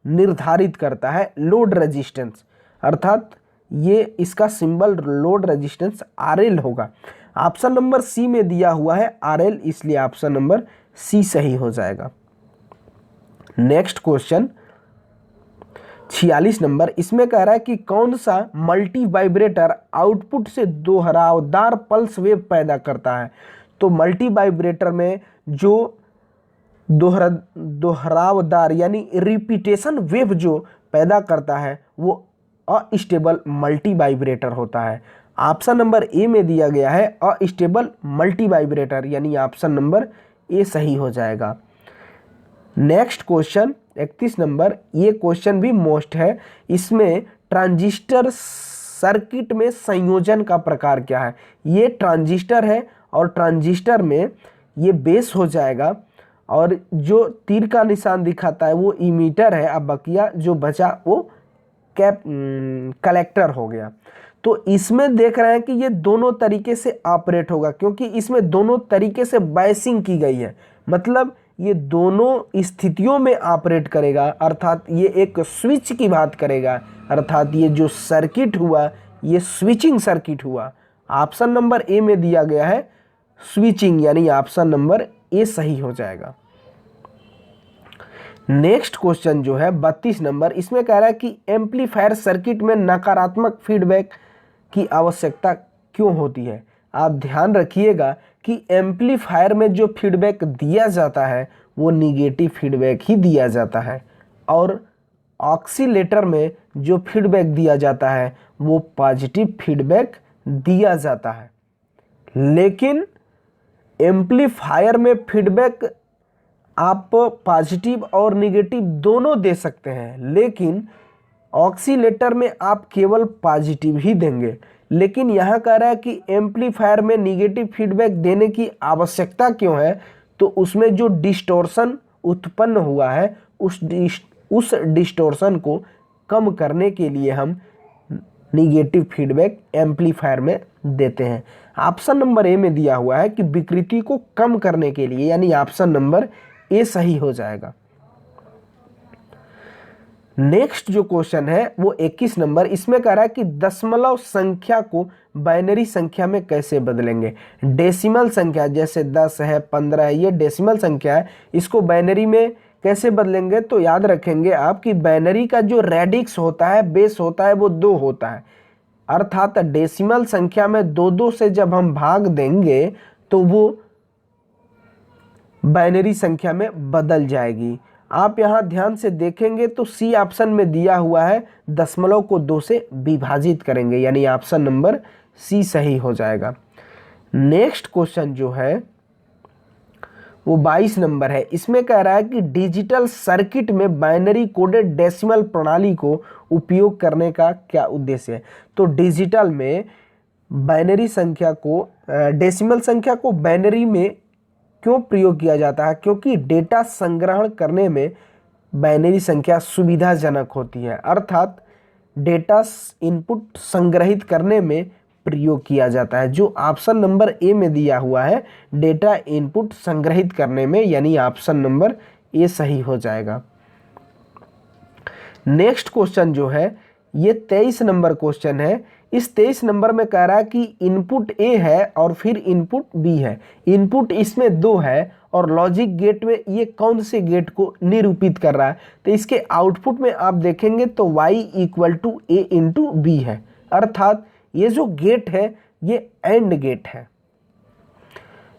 निर्धारित करता है, लोड रेजिस्टेंस, अर्थात ये इसका सिंबल लोड रेजिस्टेंस RL होगा। ऑप्शन नंबर सी में दिया हुआ है RL, इसलिए ऑप्शन नंबर सी सही हो जाएगा। नेक्स्ट क्वेश्चन 46 नंबर, इसमें कह रहा है कि कौन सा मल्टी वाइब्रेटर आउटपुट से दोहरावदार पल्स वेव पैदा करता है। तो मल्टी वाइब्रेटर में जो दोहरावदार यानी रिपीटेशन वेव जो पैदा करता है वो अस्टेबल मल्टी वाइब्रेटर होता है। ऑप्शन नंबर ए में दिया गया है अस्टेबल मल्टी वाइब्रेटर, यानी ऑप्शन नंबर ए सही हो जाएगा। नेक्स्ट क्वेश्चन 31 नंबर, ये क्वेश्चन भी मोस्ट है। इसमें ट्रांजिस्टर सर्किट में संयोजन का प्रकार क्या है। ये ट्रांजिस्टर है, और ट्रांजिस्टर में ये बेस हो जाएगा, और जो तीर का निशान दिखाता है वो इमीटर है, अब बकिया जो बचा वो कलेक्टर हो गया। तो इसमें देख रहे हैं कि ये दोनों तरीके से ऑपरेट होगा, क्योंकि इसमें दोनों तरीके से बायसिंग की गई है, मतलब ये दोनों स्थितियों में ऑपरेट करेगा, अर्थात ये एक स्विच की बात करेगा, अर्थात ये जो सर्किट हुआ ये स्विचिंग सर्किट हुआ। ऑप्शन नंबर ए में दिया गया है स्विचिंग, यानी ऑप्शन नंबर ए सही हो जाएगा। नेक्स्ट क्वेश्चन जो है 32 नंबर, इसमें कह रहा है कि एम्पलीफायर सर्किट में नकारात्मक फीडबैक की आवश्यकता क्यों होती है। आप ध्यान रखिएगा कि एम्पलीफायर में जो फीडबैक दिया जाता है वो निगेटिव फीडबैक ही दिया जाता है, और ऑक्सीलेटर में जो फीडबैक दिया जाता है वो पॉजिटिव फीडबैक दिया जाता है। लेकिन एम्पलीफायर में फीडबैक आप पॉजिटिव और निगेटिव दोनों दे सकते हैं, लेकिन ऑक्सीलेटर में आप केवल पॉजिटिव ही देंगे। लेकिन यहाँ कह रहा है कि एम्पलीफायर में निगेटिव फीडबैक देने की आवश्यकता क्यों है, तो उसमें जो डिस्टॉर्शन उत्पन्न हुआ है उस डिस्टॉर्शन को कम करने के लिए हम निगेटिव फीडबैक एम्पलीफायर में देते हैं। ऑप्शन नंबर ए में दिया हुआ है कि विकृति को कम करने के लिए, यानी ऑप्शन नंबर ए सही हो जाएगा। नेक्स्ट जो क्वेश्चन है वो 21 नंबर, इसमें कह रहा है कि दशमलव संख्या को बाइनरी संख्या में कैसे बदलेंगे। डेसिमल संख्या जैसे 10 है, 15 है, ये डेसिमल संख्या है, इसको बाइनरी में कैसे बदलेंगे। तो याद रखेंगे आप कि बाइनरी का जो रेडिक्स होता है, बेस होता है, वो 2 होता है। अर्थात डेसिमल संख्या में 2 से जब हम भाग देंगे तो वो बाइनरी संख्या में बदल जाएगी। आप यहाँ ध्यान से देखेंगे तो सी ऑप्शन में दिया हुआ है दशमलव को 2 से विभाजित करेंगे, यानी ऑप्शन नंबर सी सही हो जाएगा। नेक्स्ट क्वेश्चन जो है वो 22 नंबर है, इसमें कह रहा है कि डिजिटल सर्किट में बाइनरी कोडेड डेसिमल प्रणाली को उपयोग करने का क्या उद्देश्य है। तो डिजिटल में बाइनरी संख्या को, डेसिमल संख्या को बाइनरी में क्यों प्रयोग किया जाता है, क्योंकि डेटा संग्रहण करने में बाइनरी संख्या सुविधाजनक होती है। अर्थात डेटा इनपुट संग्रहित करने में प्रयोग किया जाता है। जो ऑप्शन नंबर ए में दिया हुआ है डेटा इनपुट संग्रहित करने में, यानी ऑप्शन नंबर ए सही हो जाएगा। नेक्स्ट क्वेश्चन जो है ये 23 नंबर क्वेश्चन है। इस 23 नंबर में कह रहा है कि इनपुट ए है और फिर इनपुट बी है। इनपुट इसमें 2 है और लॉजिक गेट में ये कौन से गेट को निरूपित कर रहा है। तो इसके आउटपुट में आप देखेंगे तो y equal to A into B है। अर्थात ये जो गेट है ये एंड गेट है।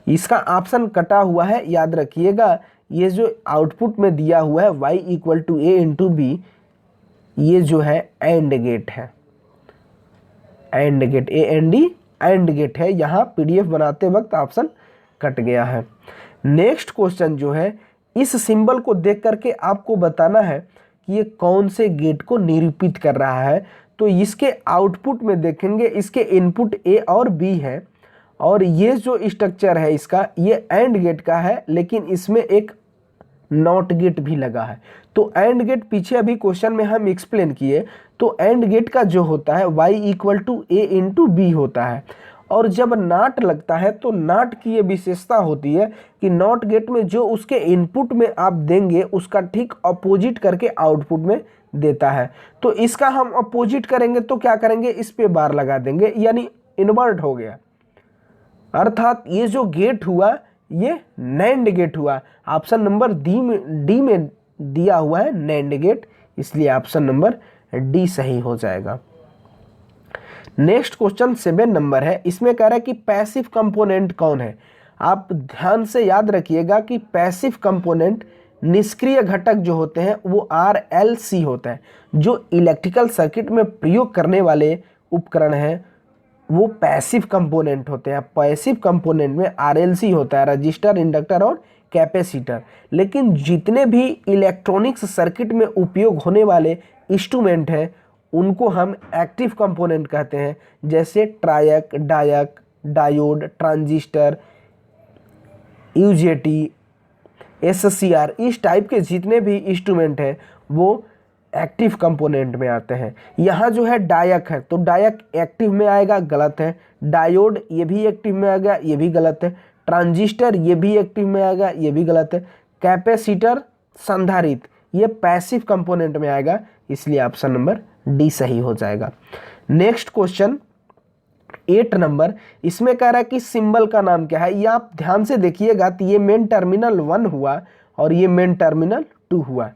इसका ऑप्शन कटा हुआ है, याद रखिएगा। ये जो आउटपुट में दिया हुआ है y equal to A into B, ये जो है एंड गेट है। AND gate, A N D AND gate है। यहाँ पीडीएफ बनाते वक्त ऑप्शन कट गया है। नेक्स्ट क्वेश्चन जो है, इस सिंबल को देख करके आपको बताना है कि ये कौन से गेट को निरूपित कर रहा है। तो इसके आउटपुट में देखेंगे इसके इनपुट ए और बी है और ये जो स्ट्रक्चर है इसका, ये एंड गेट का है, लेकिन इसमें एक नॉट गेट भी लगा है। तो एंड गेट पीछे अभी क्वेश्चन में हम एक्सप्लेन किए। तो एंड गेट का जो होता है y equal to A into B होता है, और जब नॉट लगता है तो नॉट की ये विशेषता होती है कि नॉट गेट में जो उसके इनपुट में आप देंगे उसका ठीक अपोजिट करके आउटपुट में देता है। तो इसका हम अपोजिट करेंगे तो क्या करेंगे, इस पे बार लगा देंगे, यानी इन्वर्ट हो गया। अर्थात ये जो गेट हुआ ये नैंड गेट हुआ। ऑप्शन नंबर डी में दिया हुआ है नैंड गेट, इसलिए ऑप्शन नंबर डी सही हो जाएगा। नेक्स्ट क्वेश्चन 7 नंबर है, इसमें कह रहा है कि पैसिव कंपोनेंट कौन है। आप ध्यान से याद रखिएगा कि पैसिव कंपोनेंट निष्क्रिय घटक जो होते हैं वो RLC होता है। जो इलेक्ट्रिकल सर्किट में प्रयोग करने वाले उपकरण हैं वो पैसिव कंपोनेंट होते हैं। पैसिव कंपोनेंट में RLC होता है, रजिस्टर, इंडक्टर और कैपेसिटर। लेकिन जितने भी इलेक्ट्रॉनिक्स सर्किट में उपयोग होने वाले इंस्ट्रूमेंट हैं उनको हम एक्टिव कंपोनेंट कहते हैं, जैसे ट्रायक, डायक, डायोड, ट्रांजिस्टर, UJT, SCR, इस टाइप के जितने भी इंस्ट्रूमेंट हैं वो एक्टिव कंपोनेंट में आते हैं। यहाँ जो है डायक है तो डायक एक्टिव में आएगा, गलत है। डायोड ये भी एक्टिव में आएगा, ये भी गलत है। ट्रांजिस्टर ये भी एक्टिव में आएगा, ये भी गलत है। कैपेसिटर, संधारित्र, ये पैसिव कंपोनेंट में आएगा, इसलिए ऑप्शन नंबर डी सही हो जाएगा। नेक्स्ट क्वेश्चन 8 नंबर, इसमें कह रहा है कि सिंबल का नाम क्या है। ये आप ध्यान से देखिएगा तो ये मेन टर्मिनल 1 हुआ और ये मेन टर्मिनल 2 हुआ,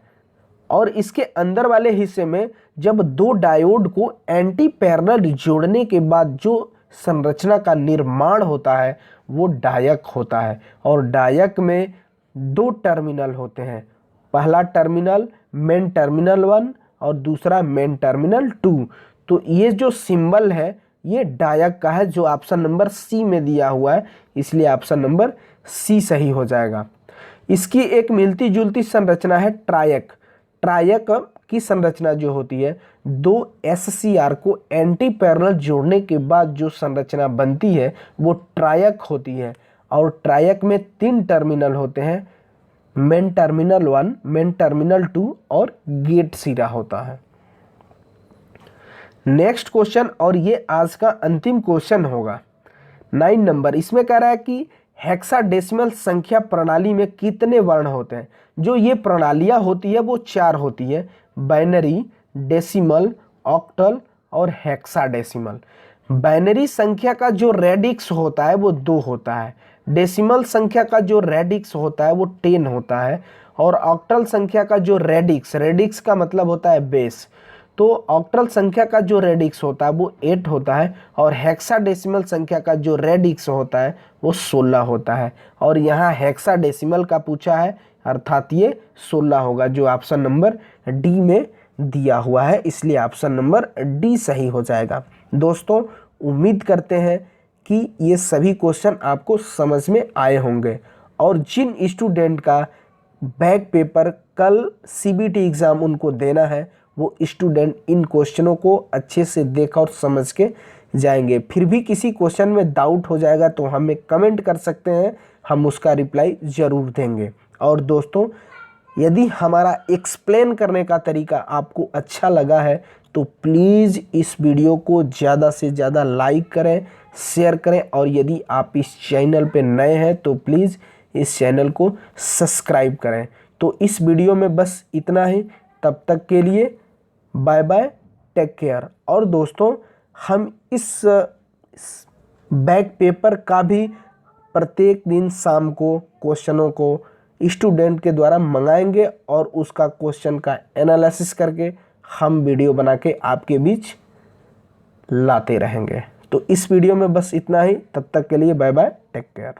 और इसके अंदर वाले हिस्से में जब 2 डायोड को एंटी पैरेलल जोड़ने के बाद जो संरचना का निर्माण होता है वो डायक होता है। और डायक में 2 टर्मिनल होते हैं, पहला टर्मिनल मेन टर्मिनल 1 और दूसरा मेन टर्मिनल 2। तो ये जो सिंबल है ये डायक का है, जो ऑप्शन नंबर सी में दिया हुआ है, इसलिए ऑप्शन नंबर सी सही हो जाएगा। इसकी एक मिलती जुलती संरचना है ट्रायक। ट्रायक की संरचना जो होती है 2 SCR को एंटी पैरेलल जोड़ने के बाद जो संरचना बनती है वो ट्रायक होती है। और ट्रायक में 3 टर्मिनल होते हैं, मेन टर्मिनल 1, मेन टर्मिनल 2 और गेट सिरा होता है। नेक्स्ट क्वेश्चन, और ये आज का अंतिम क्वेश्चन होगा 9 नंबर। इसमें कह रहा है कि हेक्साडेसिमल संख्या प्रणाली में कितने वर्ण होते हैं। जो ये प्रणालियाँ होती है वो 4 होती है, बाइनरी, डेसिमल, ऑक्टल और हेक्साडेसिमल। बाइनरी संख्या का जो रेडिक्स होता है वो 2 होता है, डेसिमल संख्या का जो रेडिक्स होता है वो 10 होता है, और ऑक्टल संख्या का जो रेडिक्स का मतलब होता है बेस, तो ऑक्टल संख्या का जो रेडिक्स होता है वो 8 होता है, और हेक्साडेसिमल संख्या का जो रेडिक्स होता है वो 16 होता है। और यहाँ हेक्साडेसिमल का पूछा है, अर्थात ये 16 होगा, जो ऑप्शन नंबर डी में दिया हुआ है, इसलिए ऑप्शन नंबर डी सही हो जाएगा। दोस्तों, उम्मीद करते हैं कि ये सभी क्वेश्चन आपको समझ में आए होंगे, और जिन स्टूडेंट का बैक पेपर कल सीबीटी एग्ज़ाम उनको देना है, वो स्टूडेंट इन क्वेश्चनों को अच्छे से देख और समझ के जाएंगे। फिर भी किसी क्वेश्चन में डाउट हो जाएगा तो हमें कमेंट कर सकते हैं, हम उसका रिप्लाई ज़रूर देंगे। और दोस्तों, यदि हमारा एक्सप्लेन करने का तरीका आपको अच्छा लगा है तो प्लीज़ इस वीडियो को ज़्यादा से ज़्यादा लाइक करें, शेयर करें, और यदि आप इस चैनल पे नए हैं तो प्लीज़ इस चैनल को सब्सक्राइब करें। तो इस वीडियो में बस इतना ही, तब तक के लिए बाय बाय, टेक केयर। और दोस्तों, हम इस बैक पेपर का भी प्रत्येक दिन शाम को क्वेश्चनों को स्टूडेंट के द्वारा मंगाएंगे, और उसका क्वेश्चन का एनालिसिस करके हम वीडियो बना के आपके बीच लाते रहेंगे। तो इस वीडियो में बस इतना ही, तब तक के लिए बाय बाय, टेक केयर।